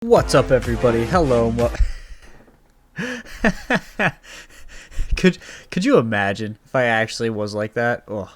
What's up, everybody? Hello. Could you imagine if I actually was like that? Oh.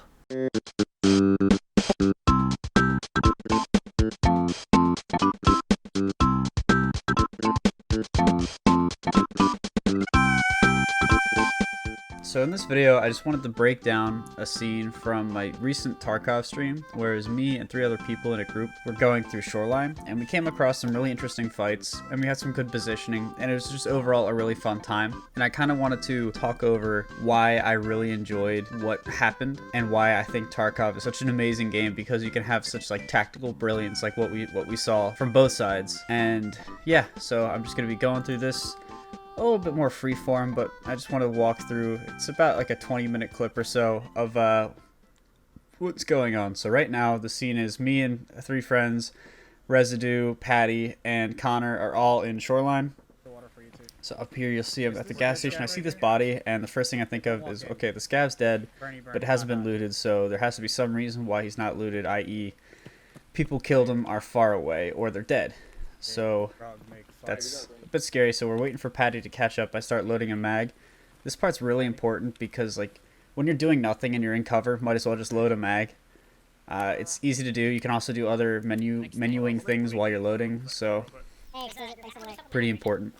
So in this video, I just wanted to break down a scene from my recent Tarkov stream, where it was me and 3 other people in a group were going through Shoreline, and we came across some really interesting fights, and we had some good positioning, and it was just overall a really fun time. And I kind of wanted to talk over why I really enjoyed what happened, and why I think Tarkov is such an amazing game, because you can have such like tactical brilliance like what we saw from both sides. And yeah, so I'm just gonna be going through this a little bit more freeform, but I just want to walk through. It's about like a 20-minute clip or so of what's going on. So right now the scene is me and 3 friends, Residue, Patty, and Connor are all in Shoreline. So up here you'll see him at the gas station. I see this body, and the first thing I think of is, okay, the scav's dead, but it hasn't been looted, so there has to be some reason why he's not looted, i.e. people killed him, are far away, or they're dead. So that's a bit scary. So we're waiting for Patty to catch up. I start loading a mag. This part's really important because like when you're doing nothing and you're in cover, might as well just load a mag. It's easy to do. You can also do other menuing things while you're loading, so pretty important.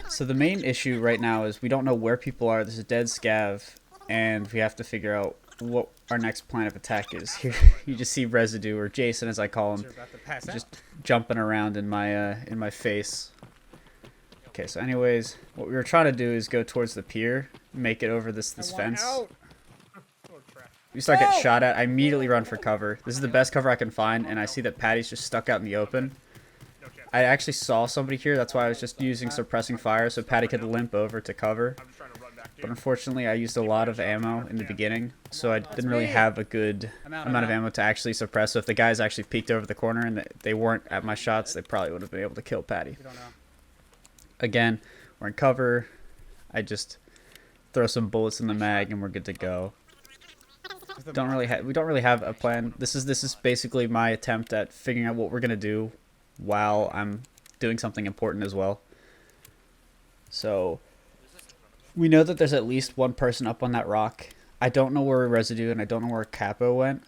So the main issue right now is we don't know where people are. There's a dead scav, and we have to figure out what our next plan of attack is. Here you just see Residue, or Jason as I call him, just jumping around in my face. Okay, so anyways, what we were trying to do is go towards the pier, make it over this fence. We start getting shot at. I immediately run for cover. This is the best cover I can find, and I see that Patty's just stuck out in the open. I actually saw somebody here, that's why I was just using suppressing fire so Patty could limp over to cover. But unfortunately, I used a lot of ammo in the beginning, so I didn't really have a good amount of ammo to actually suppress. So if the guys actually peeked over the corner and they weren't at my shots, they probably would have been able to kill Patty. Again, we're in cover. I just throw some bullets in the mag and we're good to go. We don't really have a plan. This is basically my attempt at figuring out what we're gonna do while I'm doing something important as well. So we know that there's at least one person up on that rock. I don't know where Residue and I don't know where Capo went,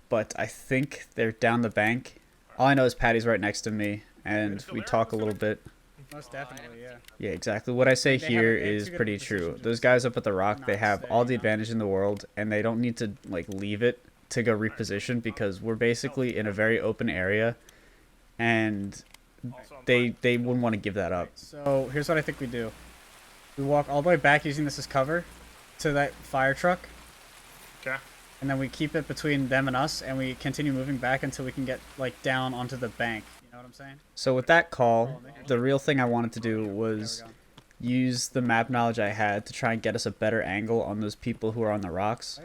but I think they're down the bank. All I know is Patty's right next to me, and we talk a little bit. Most definitely, yeah. Yeah, exactly. What I say here is pretty true. Those guys up at the rock, they have all the advantage in the world, and they don't need to like leave it to go reposition, because we're basically in a very open area, and they wouldn't want to give that up. So here's what I think we do. We walk all the way back using this as cover to that fire truck. Okay. And then we keep it between them and us, and we continue moving back until we can get like down onto the bank. You know what I'm saying? So with that call, the real thing I wanted to do was use the map knowledge I had to try and get us a better angle on those people who are on the rocks.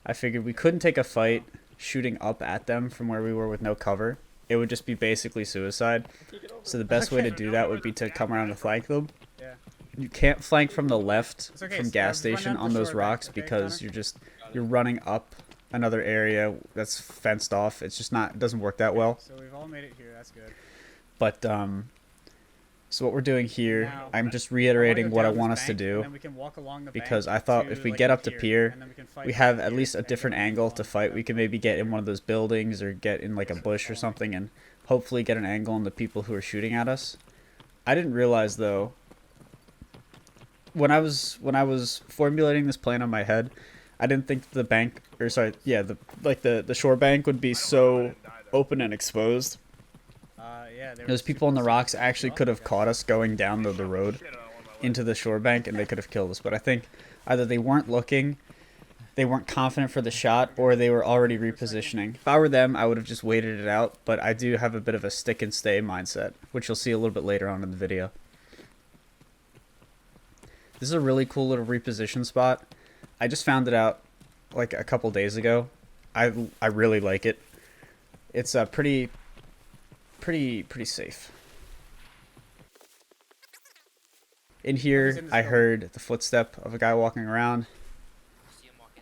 I figured we couldn't take a fight shooting up at them from where we were with no cover. It would just be basically suicide. So the best way to do that would be to come around and flank them. You can't flank from the left from gas station on those rocks, because you're running up another area that's fenced off. It's just not, it doesn't work that well. So we've all made it here. That's good. But so what we're doing here, I'm just reiterating what I want us to do, because I thought if we get up to pier, we have at least a different angle to fight. We can maybe get in one of those buildings or get in like a bush or something, and hopefully get an angle on the people who are shooting at us. I didn't realize though, when I was formulating this plan on my head, I didn't think the bank, or sorry, yeah, the shore bank would be so open and exposed. Those people on the rocks actually could have caught us going down the road into the shore bank, and they could have killed us. But I think either they weren't looking, they weren't confident for the shot, or they were already repositioning. If I were them, I would have just waited it out, but I do have a bit of a stick and stay mindset, which you'll see a little bit later on in the video. This is a really cool little reposition spot. I just found it out like a couple days ago. I really like it. It's pretty safe. In here, I heard the footstep of a guy walking around.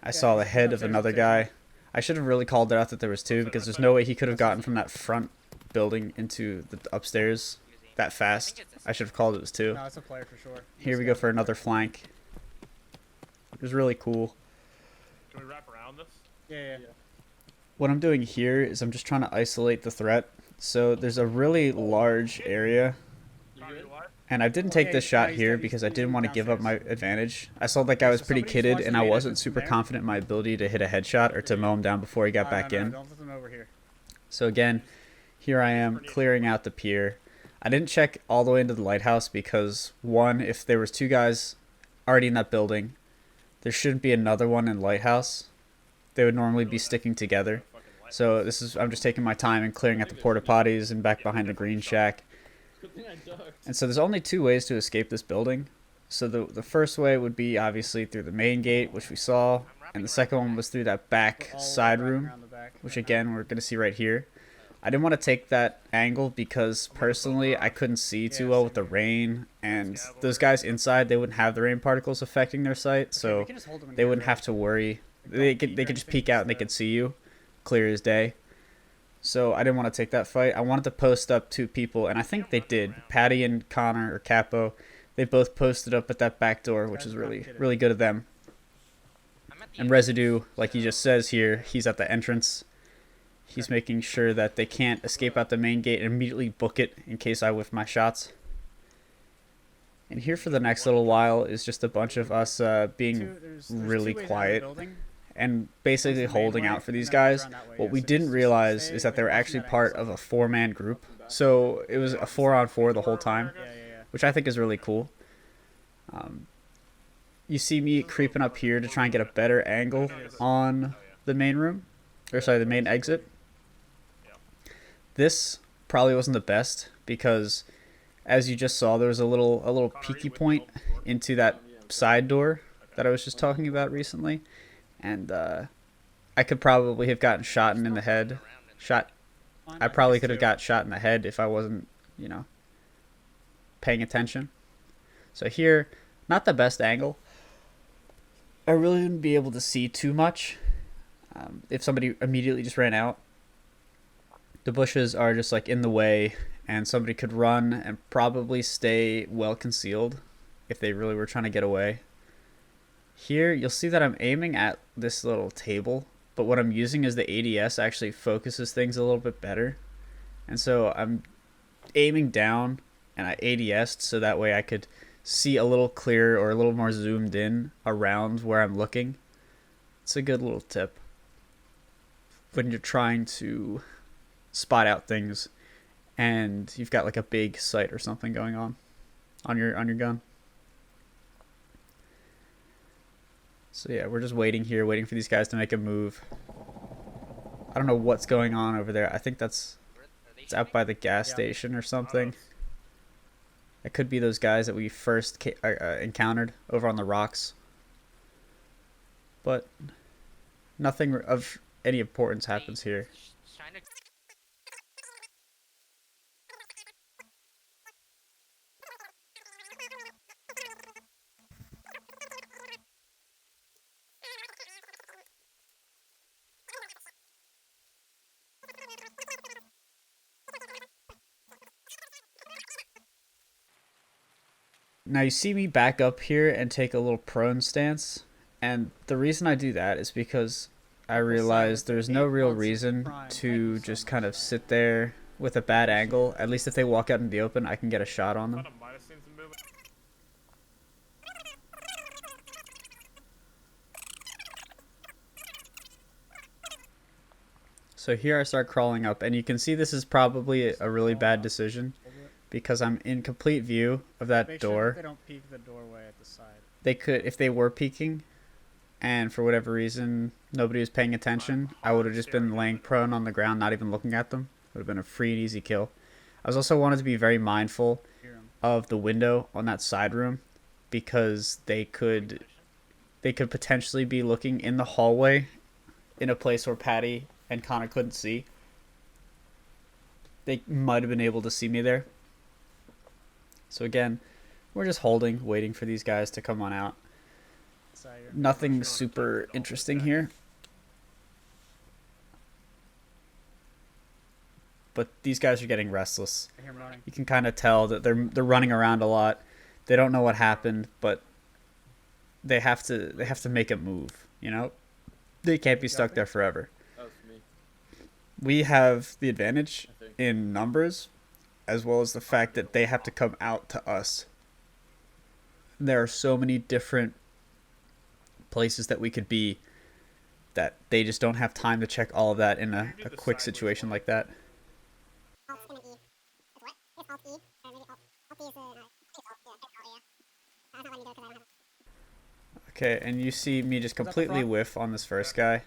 I saw the head of another guy. I should have really called it out that there was 2, because there's no way he could have gotten from that front building into the upstairs that fast. I should have called it was 2. No, it's a player for sure. Here we go for another flank. It was really cool. Can we wrap around this? Yeah. What I'm doing here is I'm just trying to isolate the threat. So there's a really large area, and I didn't take this shot here because I didn't want to give up my advantage. I saw that guy was pretty kitted, and I wasn't super confident in my ability to hit a headshot or to mow him down before he got back in. Don't let them over here. So again, here I am clearing out the pier. I didn't check all the way into the lighthouse because, one, if there was 2 guys already in that building, there shouldn't be another one in lighthouse. They would normally be sticking together. So I'm just taking my time and clearing out the porta potties and back behind the green shack. And so there's only 2 ways to escape this building. So the first way would be obviously through the main gate, which we saw, and the second one was through that back side room, which again we're going to see right here. I didn't want to take that angle because personally I couldn't see too well with the rain, and those guys inside, they wouldn't have the rain particles affecting their sight, so they wouldn't have to worry. They could just peek out and they could see you clear as day. So I didn't want to take that fight. I wanted to post up 2 people, and I think they did. Patty and Connor, or Capo, they both posted up at that back door, which is really good of them. And Residue, like he just says here, he's at the entrance. He's making sure that they can't escape out the main gate and immediately book it in case I whiff my shots. And here for the next little while is just a bunch of us being really quiet and basically holding out for these guys. What we didn't realize is that they were actually part of a 4-man group. So it was a 4-on-4 the whole time, which I think is really cool. You see me creeping up here to try and get a better angle on the main room, or sorry, the main exit. This probably wasn't the best because, as you just saw, there was a little peeky point into that side door that I was just talking about recently, and I could probably have gotten shot in the head. I probably could have got shot in the head if I wasn't, paying attention. So here, not the best angle. I really wouldn't be able to see too much if somebody immediately just ran out. The bushes are just like in the way, and somebody could run and probably stay well concealed if they really were trying to get away. Here, you'll see that I'm aiming at this little table, but what I'm using is the ADS actually focuses things a little bit better. And so I'm aiming down, and I ADS'd so that way I could see a little clearer or a little more zoomed in around where I'm looking. It's a good little tip when you're trying to spot out things and you've got like a big sight or something going on your gun. So yeah, we're just waiting here, waiting for these guys to make a move. I don't know what's going on over there. I think it's out by the gas station or something. It could be those guys that we first encountered over on the rocks. But nothing of any importance happens here. Now you see me back up here and take a little prone stance, and the reason I do that is because I realize there's no real reason to just kind of sit there with a bad angle. At least if they walk out in the open, I can get a shot on them. So here I start crawling up, and you can see this is probably a really bad decision because I'm in complete view of that door. They don't peek the doorway at the side. They could, if they were peeking, and for whatever reason nobody was paying attention, I would have just been laying prone on the ground, not even looking at them. It would have been a free and easy kill. I was also wanted to be very mindful of the window on that side room because they could potentially be looking in the hallway in a place where Patty and Connor couldn't see. They might have been able to see me there. So again, we're just holding, waiting for these guys to come on out. Nothing super interesting here. but these guys are getting restless. I hear him running. You can kind of tell that they're running around a lot. They don't know what happened, but they have to make a move, you know? They can't be stuck there forever. That was me, We have the advantage I think. in numbers, as well as the fact that they have to come out to us. There are so many different places that we could be that they just don't have time to check all of that in a quick situation like that. Okay, and you see me just completely whiff on this first guy.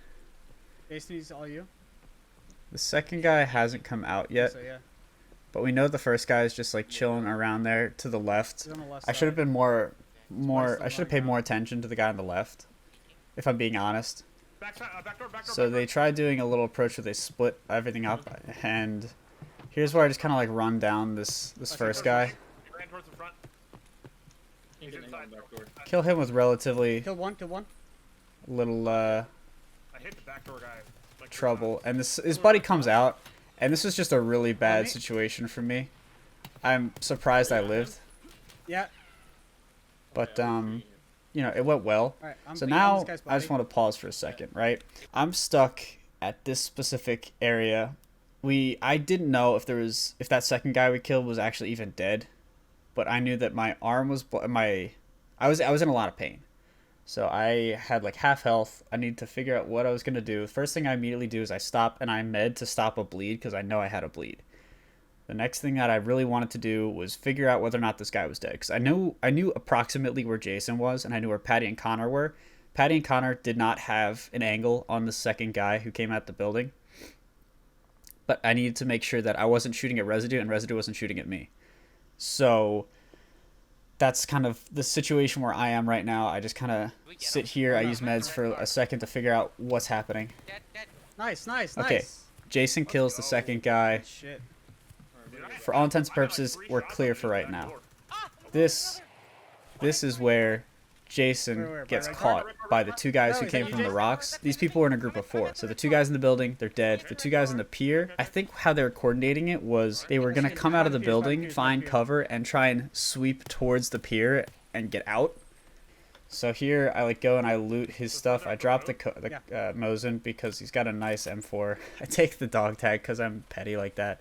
Jason, is all you? The second guy hasn't come out yet, So yeah, but we know the first guy is just like chilling around there to the left. he's on the left I should have side. been more still I should have paid running more attention to the guy on the left, if I'm being honest. Back door. So they tried doing a little approach where they split everything up, and here's where I just kind of like run down this first guy, He ran towards the front. Can't get anyone back door. kill him with relatively Kill one. little I hit the back door guy. Like, trouble, and his buddy comes out, and this is just a really bad situation for me. I'm surprised I lived, Yeah. but you know, it went well. All right. I'm So beating now this guy's I just body. want to pause for a second, right? I'm stuck at this specific area. I didn't know if that second guy we killed was actually even dead, but I knew that my arm was I was in a lot of pain. So I had like half health. I needed to figure out what I was going to do. First thing I immediately do is I stop and I med to stop a bleed because I know I had a bleed. The next thing that I really wanted to do was figure out whether or not this guy was dead, because I knew approximately where Jason was, and I knew where Patty and Connor were. Patty and Connor did not have an angle on the second guy who came out the building, but I needed to make sure that I wasn't shooting at Residue and Residue wasn't shooting at me. So that's kind of the situation where I am right now. I just kind of sit here. I use meds for a second to figure out what's happening. Nice. Okay. Jason kills the second guy. Shit. For all intents and purposes, we're clear for right now. This is where Jason gets caught by the two guys who came from the rocks. These people were in a group of 4. So the 2 guys in the building, they're dead. The 2 guys in the pier, I think how they were coordinating it was they were going to come out of the building, find cover, and try and sweep towards the pier and get out. So here I like go and I loot his stuff. I drop the Mosin because he's got a nice M4. I take the dog tag because I'm petty like that.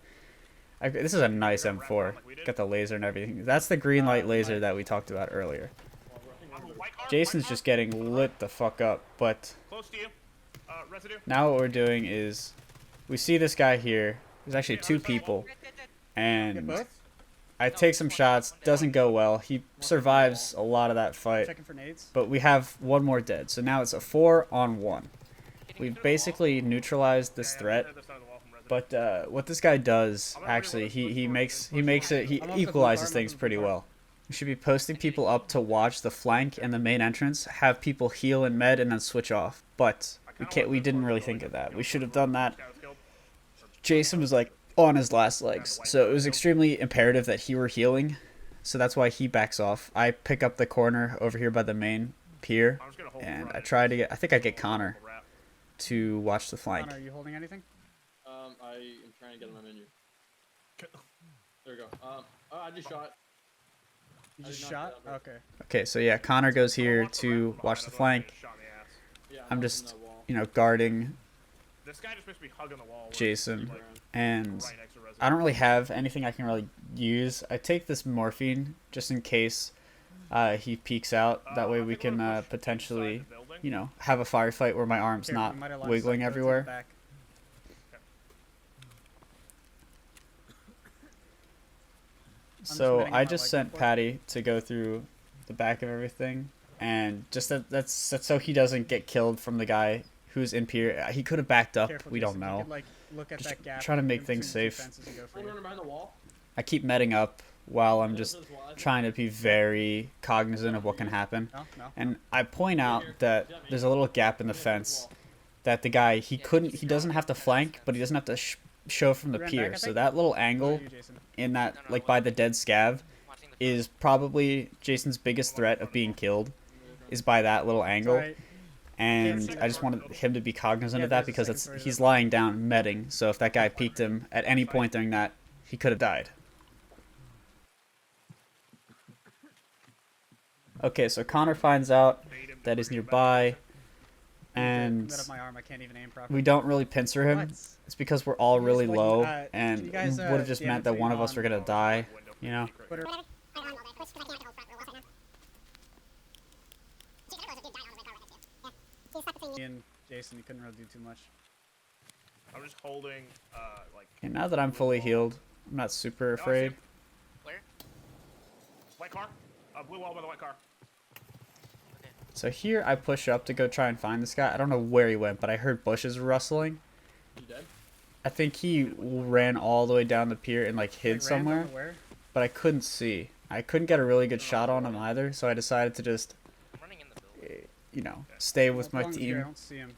This is a nice M4. Got the laser and everything. That's the green light laser that we talked about earlier. Jason's just getting lit the fuck up, but Close to you. Residue. now what we're doing is we see this guy here. There's actually 2 people, and Both. I take some shots. Doesn't go well. He survives a lot of that fight, Checking for nades. but we have 1 more dead. So now it's a 4-on-1. We've basically neutralized this threat. But what this guy does, actually, he equalizes things pretty well. We should be posting people up to watch the flank and the main entrance, have people heal and med, and then switch off. But we didn't really think of that. We should have done that. Jason was like on his last legs, so it was extremely imperative that he were healing. So that's why he backs off. I pick up the corner over here by the main pier, and I try to get. I think I get Connor to watch the flank. Connor, are you holding anything? I am trying to get on my menu. There we go. I just shot. You I just did not shot? get up Okay. Okay, so yeah, Connor goes here to watch the flank. Yeah, I'm up just, in that wall. you know, guarding This guy just makes me hugging the wall. Jason, Like, and right next to Residue. I don't really have anything I can really use. I take this morphine just in case he peeks out. That way we can potentially, you know, have a firefight where my arm's Here, not we might have lost wiggling sight, go to the everywhere. back. So manning I my just leg sent before. Patty to go through the back of everything, and just that's so he doesn't get killed from the guy who's in pier. He could have backed up. Careful, We Jason. don't You know. could, like, look at Just that gap trying to make in things between the two safe. fences and go for I'm you. running behind the wall. I keep medding up while I'm just This is wall. trying to be very cognizant of what can happen. No. And I point out that there's a little gap in the fence that the guy he doesn't have to flank, but he doesn't have to show from the Ran pier. back, I So think? that little Where are angle you, Jason? in that like by the dead scav is probably Jason's biggest threat of being killed is by that little It's angle. alright. and I just wanted him to be cognizant of that because he's lying down medding. So if that guy peeked him at any point during that, he could have died. Okay, so Connor finds out that he's nearby, and Mid up my arm, I can't even aim properly. we don't really pincer him. What? It's because we're all really like, low, can and you guys, would have just DM meant it that to me one of us on, were gonna die, you know? Twitter. Me and Jason, you couldn't really do too much. I'm just holding, like... And now that I'm fully healed, I'm not super Oh, I see afraid. him. Where? White car. Blue wall by the white car. So here I push up to go try and find this guy. I don't know where he went, but I heard bushes rustling. You dead? I think he ran all the way down the pier and like hid Like, somewhere, random where? but I couldn't see. I couldn't get a really good shot on him either, so I decided to just, I'm running in the building. you know, stay with my As long as you're here, I team. don't see him.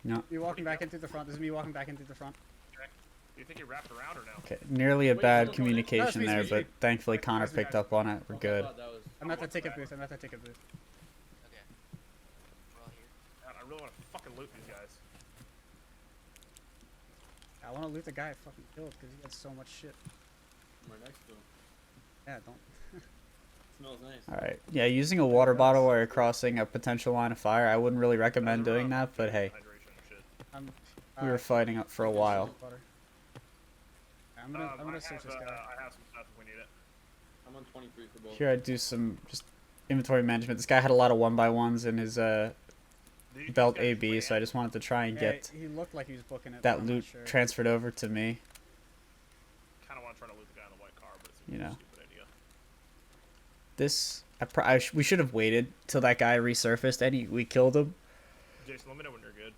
No. You walking back in through the front. This is me walking back in through the front. Do you think he wrapped around or no? Okay, nearly a bad No, communication it's me, there, it's me. but thankfully Connor It's me, picked up on it. We're Okay, I good. thought that was- I'm at the ticket booth. I'm at the ticket booth. Okay. We're all here. God, I really want to fucking loot these guys. I want to loot the guy I fucking killed because he had so much shit. I'm right next to him. Yeah, don't. Smells nice. Alright, yeah, using a water bottle while you're crossing a potential line of fire, I wouldn't really recommend Those are, doing that, but hey, hydration and shit. I'm. we were fighting up for a while. Water. I'm gonna I search have, this guy. I have some stuff if we need it. I'm on 23 for both. Here I do some just inventory management. This guy had a lot of 1x1s in his These belt guys AB, ran. so I just wanted to try and Yeah, get he looked like he was booking it. but that I'm not loot sure. transferred over to me. Kind of want to try to loot the guy in the white car, but it's a You know. stupid idea. This we should have waited till that guy resurfaced and we killed him. Jason, let me know when you're good.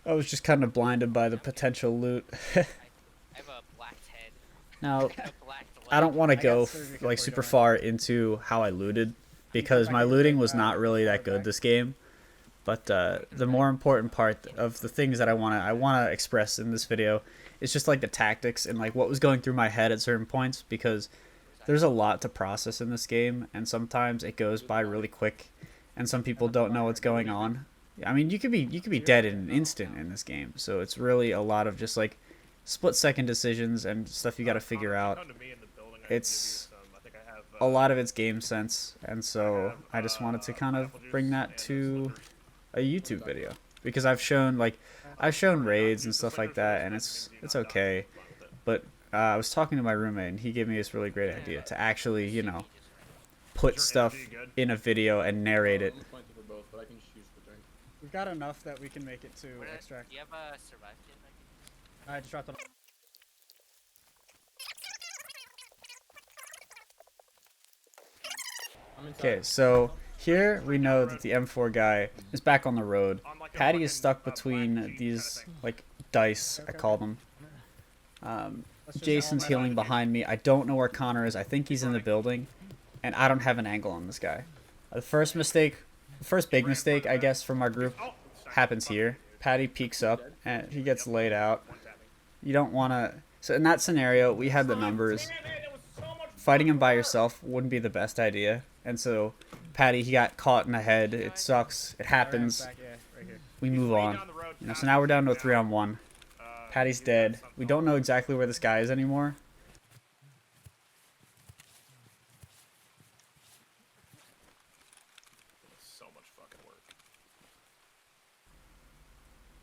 I was just kind of blinded by the potential loot. I have a black head. Now, A black I don't want to I go got surgery before like you super don't. far into how I looted because back my in the looting game, was not really that back. good this game. But the more important part of the things that I want to express in this video is just like the tactics and like what was going through my head at certain points, because there's a lot to process in this game and sometimes it goes by really quick and some people don't know what's going on. I mean, you could be dead in an instant in this game, so it's really a lot of just like split-second decisions and stuff you got to figure out. Come to me in the building, I can It's give you some. I think I have, a lot of it's game sense, and so I just wanted to kind of apple juice bring that and to slippers. a YouTube video because I've shown raids and stuff like that, and it's okay. But I was talking to my roommate, and he gave me this really great idea to actually, you know, put Sure, stuff energy, good. in a video and narrate it. I'm 20 for both, but I can just use the drink. We've got enough that we can make it to Where- extract. Do you have a survive kit? I just dropped it. I'm inside. Okay, so here we know that the M4 guy is back on the road. On like a Patty is fucking, stuck black between jeep kinda these thing. like dice, I Okay. call them. Let's just Jason's all healing behind me. I don't know where Connor is. I think he's in the building, and I don't have an angle on this guy. The first big mistake, I guess, from our group Oh, sorry. happens here. Patty peeks up, and he gets laid out. One tapping. You don't want to... So in that scenario, we had the numbers. Fighting him by yourself wouldn't be the best idea. And so, Patty, he got caught in the head. It sucks. It happens. Back, yeah, right here. We move on. You know, so now we're down to a 3-on-1. Patty's dead. We don't know exactly where this guy is anymore. So much fucking work.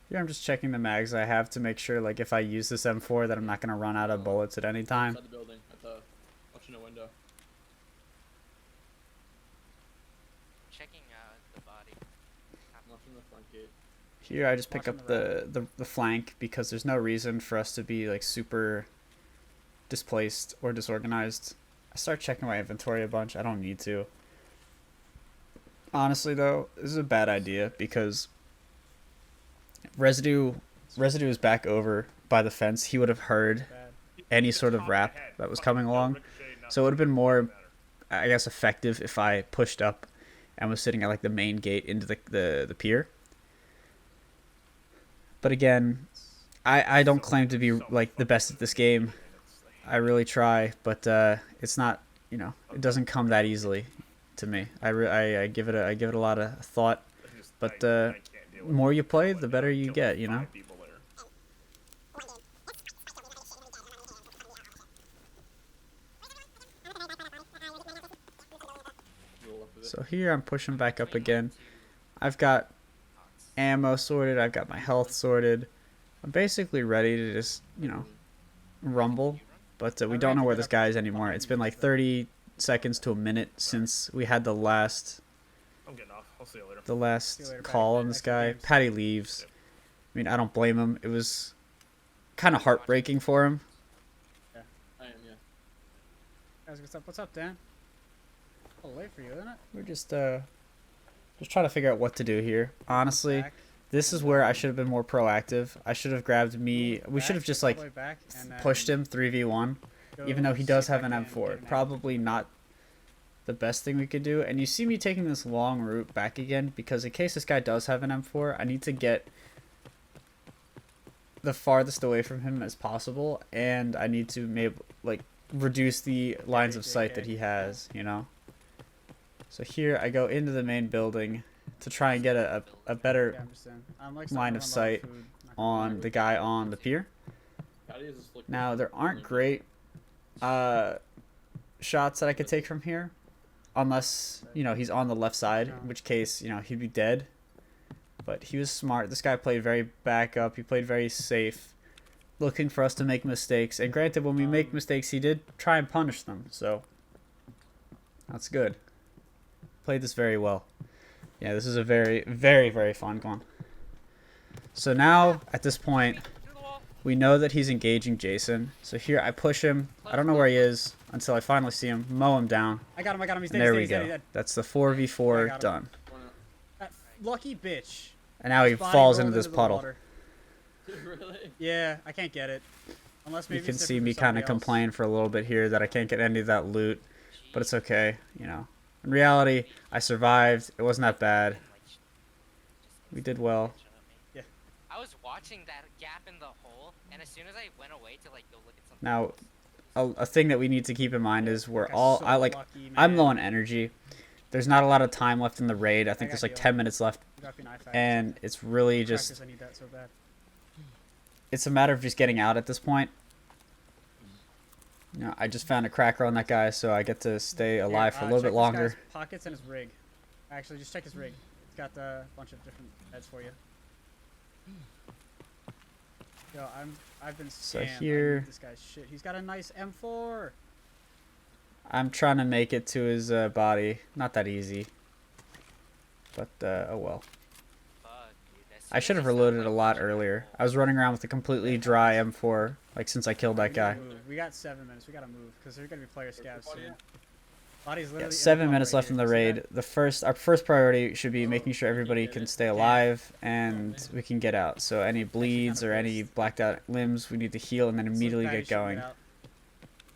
Here I'm just checking the mags I have to make sure, like, if I use this M4 that I'm not going to run out of bullets at any time. Inside the building, at the watching a window. Checking the body. I'm watching the front gate. Here I just pick Watching up the the flank because there's no reason for us to be, like, super displaced or disorganized. I start checking my inventory a bunch. I don't need to. Honestly, though, this is a bad idea because Residue is back over by the fence. He would have heard Bad. any sort of rap that was coming along. So it would have been more, I guess, effective if I pushed up and was sitting at like the main gate into the pier. But again, I don't claim to be like the best at this game. I really try, but it's not, you know, it doesn't come that easily. to me. I give it a lot of thought. But I can't deal with more it. you play, Like, the better you killing get, you know? 5 people there. Roll up with it. So here I'm pushing back up again. I've got ammo sorted. I've got my health sorted. I'm basically ready to just, you know, rumble. But we don't know where this guy is anymore. It's been like 30 seconds to a minute since we had the last I'm getting off. I'll see you later. See you later, call Patty. on this Exit guy. games. Patty leaves. I mean, I don't blame him. It was kind of heartbreaking for him. I am, yeah. Guys, what's up? What's up, Dan? A little late for you, isn't it? We're just trying to figure out what to do here. Honestly, Back, this is where I should have been more proactive. I should have grabbed me. We should have just all like the way back, and then pushed him 3v1, go even though he does see if have an I can get M4. an Probably not the best thing we could do. And you see me taking this long route back again because in case this guy does have an M4, I need to get the farthest away from him as possible, and I need to maybe like reduce the lines of sight that he has, you know. So here I go into the main building to try and get a better Yeah, I'm just in. I'm like line of sight on the guy on the pier. Patty is just looking. Now there aren't great shots that I could take from here, unless you know he's on the left side, in which case you know he'd be dead. But he was smart. This guy played very back up. He played very safe, looking for us to make mistakes. And granted, when we make mistakes, he did try and punish them. So that's good. Played this very well. Yeah, this is a very, very, very fun one. So now, at this point, Through the wall. we know that he's engaging Jason. So here, I push him. I don't know where he is until I finally see him. Mow him down. I got him. He's And dead. there He's we dead. He's go. dead. That's the I 4v4 got him. done. That lucky bitch. And now he His body falls rolled into this the puddle. water. Really? Yeah, I can't get it. Unless maybe You can it's see different me for kind somebody of else. complain for a little bit here that I can't get any of that loot. But it's okay, you know. In reality, I survived. It wasn't that bad. We did well. Yeah. I was watching that gap in the hole, and as soon as I went away to like go look at something Now, else, a thing that we need to keep in mind is we're Guy's all so lucky, I'm man. low on energy. There's not a lot of time left in the raid. I think got there's like healed. 10 minutes left, Drop you an IFAC. and it's really Crackers, just I need that so bad. it's a matter of just getting out at this point. You know, I just found a cracker on that guy, so I get to stay alive for a little check bit this longer. guy's pockets and his rig. Actually, just check his rig. It's got a bunch of different heads for you. Yo, I've been So scammed. I need here- this guy's shit. He's got a nice M4. I'm trying to make it to his body. Not that easy. But, oh well. fuck, dude. As soon I as should have you stop, reloaded like, a lot pushing the earlier. hole, I was running around with a completely dry M4, like since I killed that We gotta guy. move. We got 7 minutes. We gotta move because there's gonna be player scavs body soon. at? Body's literally Yeah, in the 7 bottom minutes right left here. in the See raid. that? Our first priority should be making sure everybody get can it. stay alive and we can get out. So any bleeds kinda or any pissed. blacked out limbs, we need to heal and then So immediately Patty get should going. out.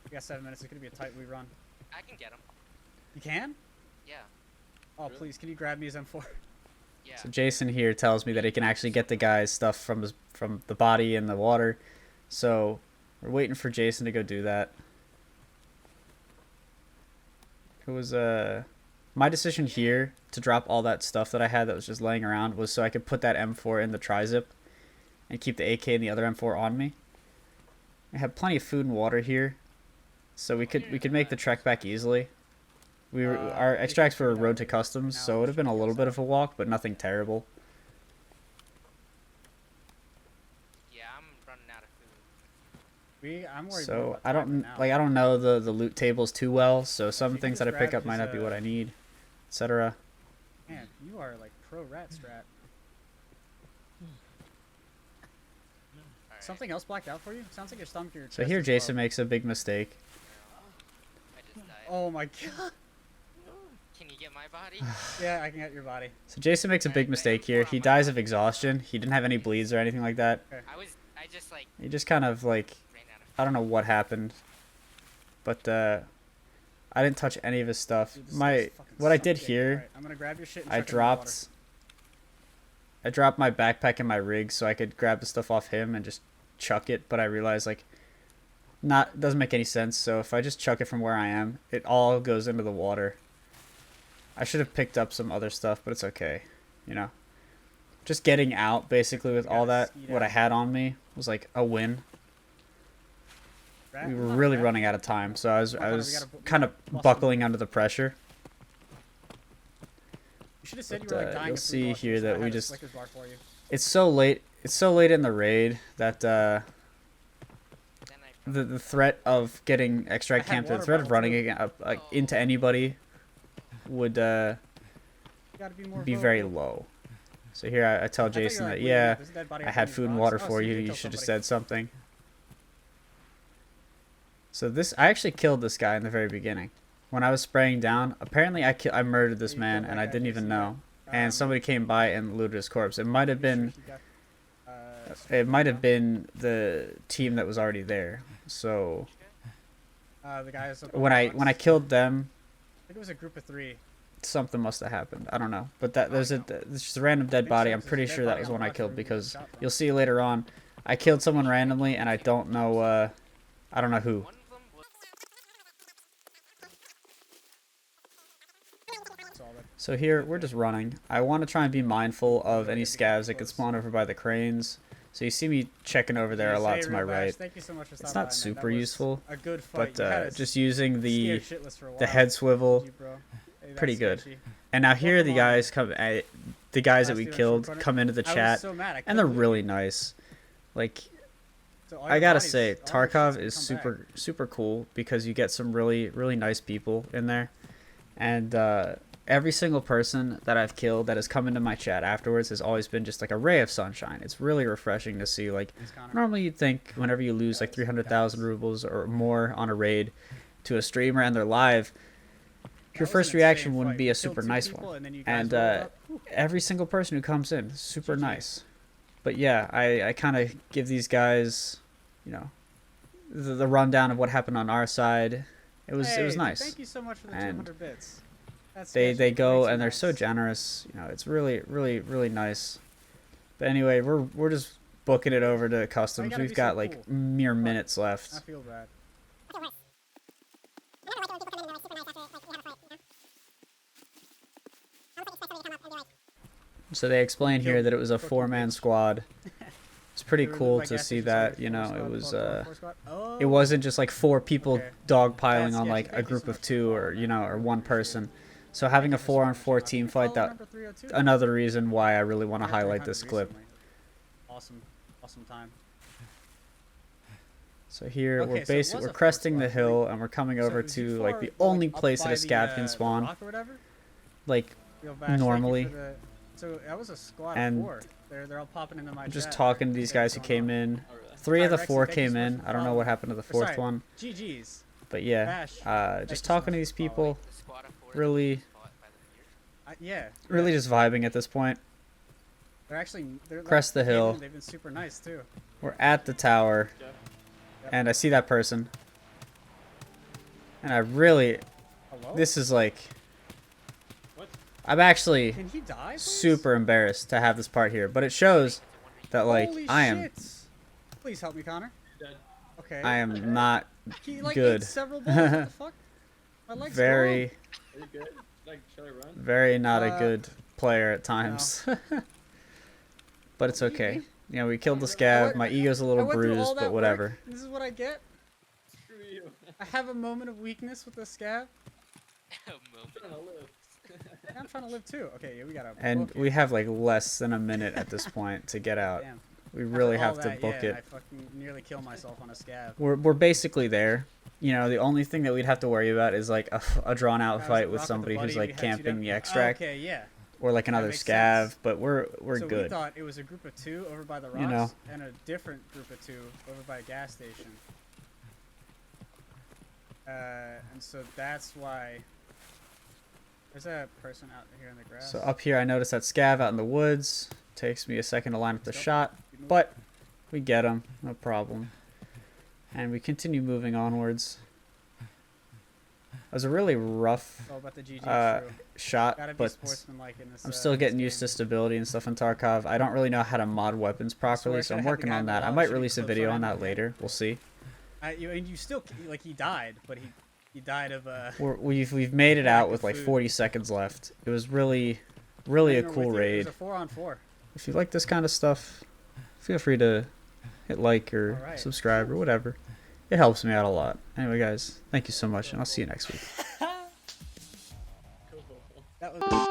We got 7 minutes. It's gonna be a tight run. I can get him. You can? Yeah. Oh Really? please, can you grab me his M4? Yeah. So Jason here tells me that he can actually get the guy's stuff from the body in the water. So we're waiting for Jason to go do that. It was my decision here to drop all that stuff that I had that was just laying around was so I could put that M4 in the tri-zip and keep the AK and the other M4 on me. I have plenty of food and water here, so we could make the trek back easily. Our extracts were road to customs, so it would have been a little bit of a walk, but nothing terrible. Yeah, I'm running out of food. I'm worried. more So about I time don't now. I don't know the loot tables too well, so some you can things that I just pick grab up might his, not be what I need, etc. Man, you are like pro rat strat. Alright. Something else blacked out for you? Sounds like your stomach or your So chest here is Jason low. makes a big mistake. I just died. Oh my god. Can you get my body? Yeah, I can get your body. So Jason makes a big mistake here. He dies of exhaustion. He didn't have any bleeds or anything like that. I just like He just kind of like ran out of I don't know what happened, but I didn't touch any of his stuff. Dude, this My guy's fucking what I did suck dick. here, Alright, I'm gonna grab your shit and I chuck it in the water. dropped my backpack and my rig so I could grab the stuff off him and just chuck it, but I realized like doesn't make any sense. So if I just chuck it from where I am, it all goes into the water. I should have picked up some other stuff, but it's okay. You know, just getting out basically with all that what I had on me was like a win. We were really running out of time, so I was kind of buckling under the pressure. You should have said But, you were like dying. you'll of food see loss, here so I that had we a just Snickers bar for you. it's so late in the raid that Then I the threat of getting extract I had camped, the water threat of bottle, running into anybody would You gotta be more be very vocal. low. So here I tell I thought you were, Jason like, that, leaving yeah, up. There's a dead body I up had in these food and rocks. water Oh, for so you. did You kill should have somebody. said something. So this, I actually killed this guy in the very beginning. When I was spraying down, apparently I murdered this You man killed and that I guy, didn't even Jason, know. yeah. And somebody came by and looted his corpse. It might have You sure been, he got, it might have been the team that was already there. So the guys up on when the I rocks. killed them, I think it was a group of 3. something must have happened. I don't know. But there's just a random dead think body. so, I'm it's just a pretty dead sure that body was on one the I rocks killed where we because shot from. you'll see later on. I killed someone randomly and I don't know. I don't know who. one of them was That's all that- So here, we're just running. I want to try and be mindful of any scavs that could spawn over by the cranes. So you see me checking over there a Yes, lot hey, to my Real Bash, right. Thank you so much for It's stopping not by, man. super That was useful, A good fight. but You had us just using the scared shitless for a the while. head swivel. GG, bro. Hey, that's pretty good. sketchy. And now here the Welcome on. guys come, the guys that Last we dude on killed Short Corner. come into the I was chat, so mad. I and couldn't they're believe really it. nice. Like So all I your gotta bodies- say, all your shit's Tarkov gonna is come back. super cool because you get some really nice people in there, and every single person that I've killed that has come into my chat afterwards has always been just like a ray of sunshine. It's really refreshing to see. Like Thanks, Connor. normally you'd think whenever you lose like 300,000 rubles or more on a raid to a streamer and they're live, That your was first an reaction insane wouldn't fight. be We a killed super 2 nice people, one. and then you guys And rolled up. Whew. every single person who comes in, super GG. nice. But yeah, I kind of give these guys, you know, the rundown of what happened on our side. It was Hey, nice. Thank you so much for the And 200 bits. That's They sketchy. go Way and too they're so nice. generous. You know, it's really nice. But anyway, we're just booking it over to customs. gotta We've be got so like cool? mere Fuck. minutes I left. feel bad. So they explain here Killed that it was a fucking 4-man bitch. squad. It's pretty They were cool like to gas see stations, that, like, you know, four it squad, was four squad. it wasn't just like 4 people Okay. dogpiling That's on sketchy. like Thank a you group so much of for 2 or following, you know man. or I one appreciate person. it. So having a Thank you so much. 4-on-4 Can team you fight, follow that number 302? another reason why I really want to I got highlight 300 this clip. recently. Awesome time. So here Okay, we're so it basically was we're a 4 cresting the squad. hill and we're coming So over it was you to like 4, the only up place by that a scav the, can the spawn. rock or whatever? Like Real Bash, thank you normally. for the- So that was a squad And of 4. They're all popping into my just chat. talking to these Okay, guys who what's came going on? in. Oh, really? 3 of the Rexy, 4 thank you came so much in. for I don't know following. what happened to the Or 4th sorry, one, GG's. but yeah, Bash. just you so talking to much these for following. people, the squad of 4 really, fought by the piers. Yeah. really just vibing at this point. They're actually they're Crest the they came hill. in, they've been super nice too. We're at the tower, Jeff? and I see that person, and I really, Hello? this is like, What? I'm actually Can he die? Please? super embarrassed to have this part here, but it shows that like Holy I am shit. Please help me, Connor. Dead. Okay. I am not He like good. ate several balls. What the fuck? My leg's very Are you good? Like, should I run? very not a Uh, good player at times. But it's okay. You know, we killed the I scav. went- My ego's a gone. I little went through all bruised, that but work, whatever. and this is what I get. Screw you. I have a moment of weakness with the scav. A moment. I'm trying to live. Yeah, I'm trying to live too. Okay, yeah, we gotta. And book it. we have like less than a minute at this point to get out. Damn. We After really all have to that, book yeah, it. I fucking nearly kill myself on a scav. We're basically there. You know, the only thing that we'd have to worry about is like a drawn out I was fight at with Rock somebody the who's Buddy, like we had 2 camping down- the extract Okay, yeah. or like another makes scav, sense. but we're So we good. thought it was a group of 2 over by the rocks, You know. and a different group of 2 over by a gas station. And so that's why. There's a person out here in the grass. So up here I noticed that scav out in the woods. Takes me a second to line up the Let's go. shot, Keep moving. but we get him, no problem. And we continue moving onwards. It was a really rough It's all about the GG uh, true. shot, Gotta be but sportsmanlike in this. I'm still getting used to stability and stuff in Tarkov. I don't really know how to mod weapons properly, I so should've I'm had the working guy on in the that. I wall might shooting release a clips video on on him. that later. We'll see. And you still like he died, but he You died of We've made it out lack with of like food. 40 seconds left. It was really a cool It raid. was a 4-on-4. If you like this kind of stuff, feel free to hit like or Alright. subscribe or whatever. It helps me out a lot. Anyway, guys, thank you so much, and I'll see you next week. Cool. That was.